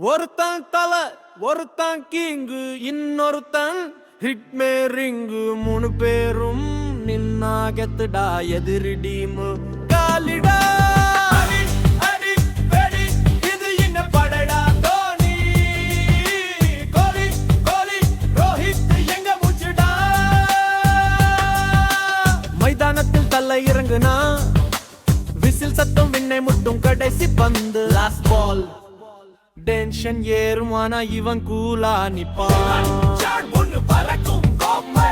ஒருத்தன் தலை ஒருத்தன் கிங்கு இன்னொருத்தன் ஹிட்மே ரிங்கு மூணு பேரும் நின்னா கெத்துடா எதிரி டீமு காலிடா மைதானத்தில் தலை இறங்குனா விசில் சத்தம் விண்ணை முட்டும் கடைசி பந்து லாஸ்ட் பால் டென்ஷன் ஏறுமானா இவன் கூலா நிப்பான் ஒண்ணு பறக்கும் கோப்பை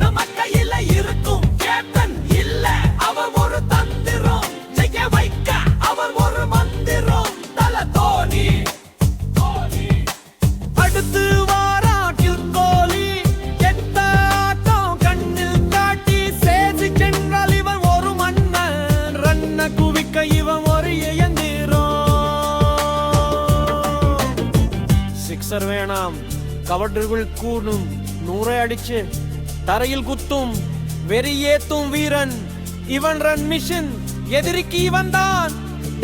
நம்ம கையில இருக்கும் கேப்டன் இல்ல அவன் ஒரு தந்திரம் ஜெயிக்க வைக்க அவன் ஒரு மந்திரம் தல தோனி அடுத்து வாராட்டில் கோலி எத்த ஆட்டம் கண்ணில் காட்டி சேது சென்றால் இவன் ஒரு மன்னன் ரன்ன குவிக்க இவன் ஒரு இயந்திரம் சிக்ஸர் வேணாம் கவர்டுகள் கூடும் 100 அடிச்சு தரையில் குத்தும் வெறியேத்தும் வீரன் இவன் ரன் மிஷன் எதிரிக்கு இவன் தான்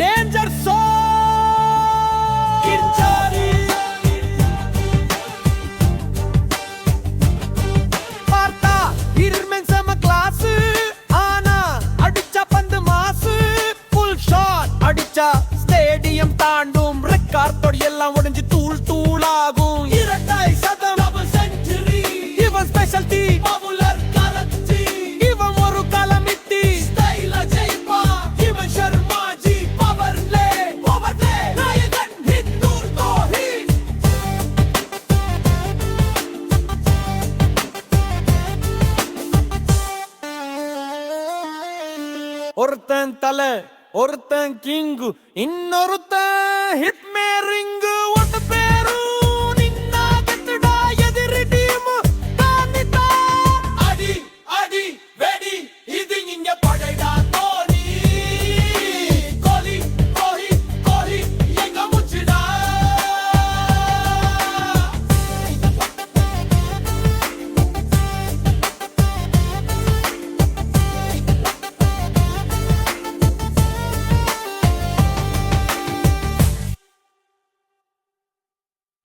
டேஞ்சர் சோ பார்த்தா இருமென் செம கிளாஸ் ஆனா அடிச்சா பந்து மாசு ஃபுல் ஷாட் அடிச்சா ஸ்டேடியம் தாண்டும் ரெக்கார்டோட எல்லாம் உடைஞ்சு தூள் தூளாகும் இரட்டை சதம் டபுள் செஞ்சுரி இவன் ஸ்பெஷாலிட்டி பாப்புலர் கலச்சி இவன் ஒரு கலமிட்டி ஸ்டைல ஜெயிப்பா இவன் சர்மாஜி பவர்லே நாயகன் ஹிந்தூர் கோஹி ஒருத்தன் தலை ஒருத்தன் கிங்கு இன்னொருத்தன் ஹிட்மே ரிங்